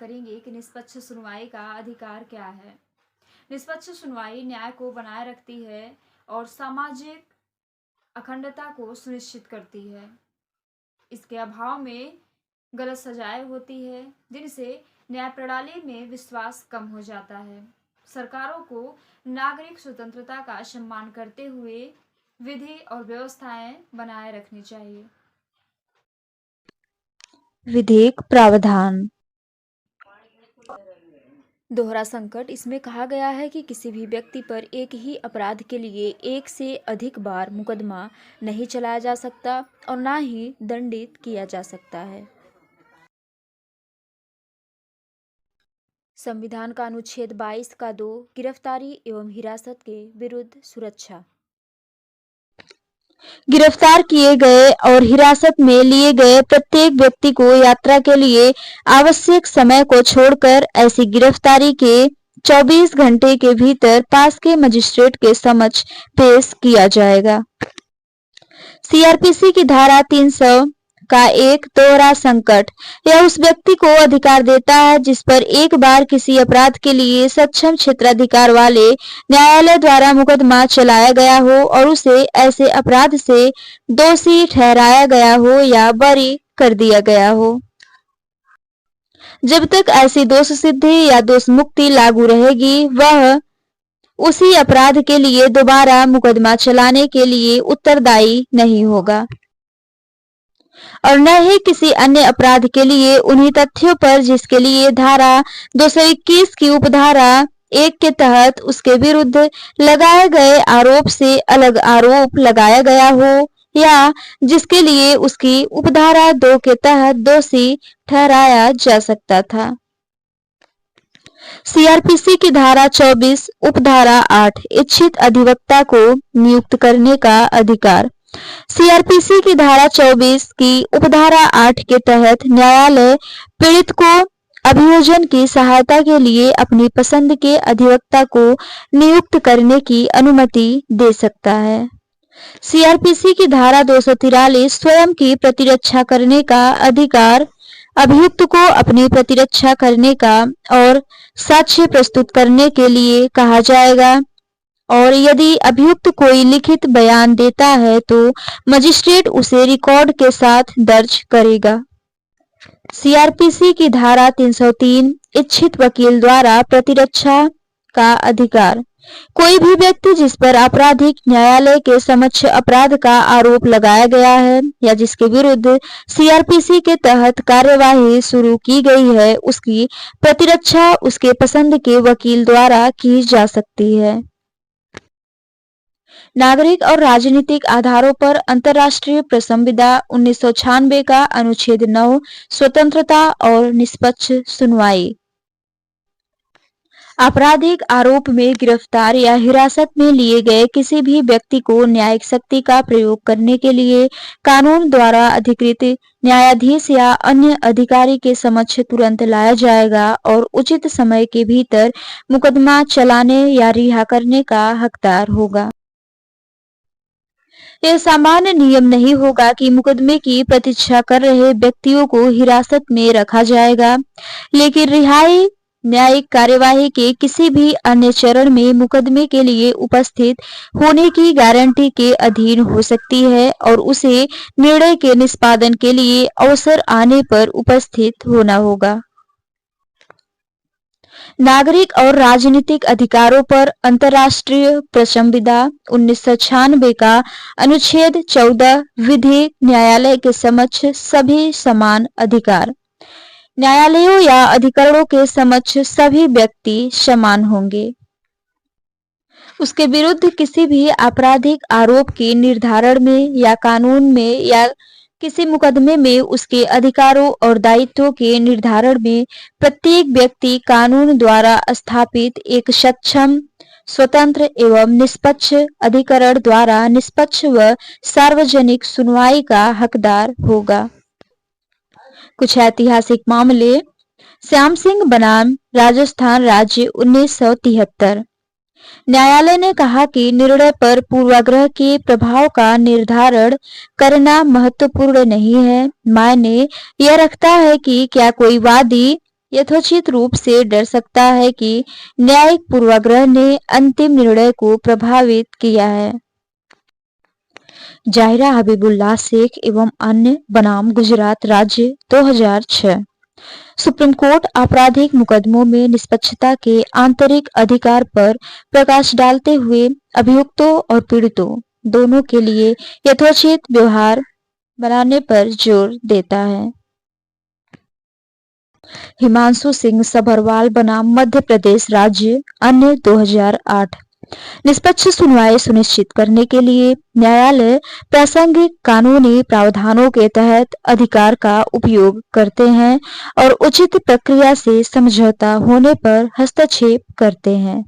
करेंगे कि निष्पक्ष सुनवाई का अधिकार क्या है। निष्पक्ष सुनवाई न्याय को बनाए रखती है और सामाजिक अखंडता को सुनिश्चित करती है। इसके अभाव में गलत सजाएं होती है, जिनसे न्याय प्रणाली में विश्वास कम हो जाता है। सरकारों को नागरिक स्वतंत्रता का सम्मान करते हुए विधि और व्यवस्थाएं बनाए रखनी चाहिए। विधेयक प्रावधान। दोहरा संकट। इसमें कहा गया है कि किसी भी व्यक्ति पर एक ही अपराध के लिए एक से अधिक बार मुकदमा नहीं चलाया जा सकता और ना ही दंडित किया जा सकता है। संविधान का अनुच्छेद 22 का 2 गिरफ्तारी एवं हिरासत के विरुद्ध सुरक्षा। गिरफ्तार किए गए और हिरासत में लिए गए प्रत्येक व्यक्ति को यात्रा के लिए आवश्यक समय को छोड़कर ऐसी गिरफ्तारी के 24 घंटे के भीतर पास के मजिस्ट्रेट के समक्ष पेश किया जाएगा। सीआरपीसी की धारा 300 का एक दोहरा संकट। यह उस व्यक्ति को अधिकार देता है जिस पर एक बार किसी अपराध के लिए सक्षम क्षेत्राधिकार वाले न्यायालय द्वारा मुकदमा चलाया गया हो और उसे ऐसे अपराध से दोषी ठहराया गया हो या बरी कर दिया गया हो। जब तक ऐसी दोष सिद्धि या दोष मुक्ति लागू रहेगी, वह उसी अपराध के लिए दोबारा मुकदमा चलाने के लिए उत्तरदायी नहीं होगा और न ही किसी अन्य अपराध के लिए उन्हीं तथ्यों पर जिसके लिए धारा 221 की उपधारा 1 के तहत उसके विरुद्ध लगाए गए आरोप से अलग आरोप लगाया गया हो या जिसके लिए उसकी उपधारा 2 के तहत दोषी ठहराया जा सकता था। सीआरपीसी की धारा 24 उपधारा 8 इच्छित अधिवक्ता को नियुक्त करने का अधिकार। सीआरपीसी की धारा 24 की उपधारा 8 के तहत न्यायालय पीड़ित को अभियोजन की सहायता के लिए अपनी पसंद के अधिवक्ता को नियुक्त करने की अनुमति दे सकता है। सीआरपीसी की धारा 243 स्वयं की प्रतिरक्षा करने का अधिकार। अभियुक्त को अपनी प्रतिरक्षा करने का और साक्ष्य प्रस्तुत करने के लिए कहा जाएगा और यदि अभियुक्त कोई लिखित बयान देता है तो मजिस्ट्रेट उसे रिकॉर्ड के साथ दर्ज करेगा। सीआरपीसी की धारा 303 इच्छित वकील द्वारा प्रतिरक्षा का अधिकार। कोई भी व्यक्ति जिस पर आपराधिक न्यायालय के समक्ष अपराध का आरोप लगाया गया है या जिसके विरुद्ध सीआरपीसी के तहत कार्यवाही शुरू की गई है, उसकी प्रतिरक्षा उसके पसंद के वकील द्वारा की जा सकती है। नागरिक और राजनीतिक आधारों पर अंतर्राष्ट्रीय प्रसंविदा 1996 का अनुच्छेद 9 स्वतंत्रता और निष्पक्ष सुनवाई। आपराधिक आरोप में गिरफ्तार या हिरासत में लिए गए किसी भी व्यक्ति को न्यायिक शक्ति का प्रयोग करने के लिए कानून द्वारा अधिकृत न्यायाधीश या अन्य अधिकारी के समक्ष तुरंत लाया जाएगा और उचित समय के भीतर मुकदमा चलाने या रिहा करने का हकदार होगा। यह सामान्य नियम नहीं होगा कि मुकदमे की प्रतीक्षा कर रहे व्यक्तियों को हिरासत में रखा जाएगा, लेकिन रिहाई न्यायिक कार्यवाही के किसी भी अन्य चरण में मुकदमे के लिए उपस्थित होने की गारंटी के अधीन हो सकती है और उसे निर्णय के निष्पादन के लिए अवसर आने पर उपस्थित होना होगा। नागरिक और राजनीतिक अधिकारों पर अंतर्राष्ट्रीय प्रसंविदा 1996 का अनुच्छेद 14 विधि न्यायालय के समक्ष सभी समान अधिकार। न्यायालयों या अधिकरणों के समक्ष सभी व्यक्ति समान होंगे। उसके विरुद्ध किसी भी आपराधिक आरोप के निर्धारण में या कानून में या किसी मुकदमे में उसके अधिकारों और दायित्वों के निर्धारण में प्रत्येक व्यक्ति कानून द्वारा स्थापित एक सक्षम, स्वतंत्र एवं निष्पक्ष अधिकरण द्वारा निष्पक्ष व सार्वजनिक सुनवाई का हकदार होगा। कुछ ऐतिहासिक मामले। श्याम सिंह बनाम राजस्थान राज्य 1973। न्यायालय ने कहा कि निर्णय पर पूर्वाग्रह के प्रभाव का निर्धारण करना महत्वपूर्ण नहीं है, मायने यह रखता है कि क्या कोई वादी यथोचित रूप से डर सकता है कि न्यायिक पूर्वाग्रह ने अंतिम निर्णय को प्रभावित किया है। जाहिरा हबीबुल्लाह शेख एवं अन्य बनाम गुजरात राज्य 2006। सुप्रीम कोर्ट आपराधिक मुकदमों में निष्पक्षता के आंतरिक अधिकार पर प्रकाश डालते हुए अभियुक्तों और पीड़ितों दोनों के लिए यथोचित व्यवहार बनाने पर जोर देता है। हिमांशु सिंह सभरवाल बनाम मध्य प्रदेश राज्य अन्य 2008। निष्पक्ष सुनवाई सुनिश्चित करने के लिए न्यायालय प्रासंगिक कानूनी प्रावधानों के तहत अधिकार का उपयोग करते हैं और उचित प्रक्रिया से समझौता होने पर हस्तक्षेप करते हैं।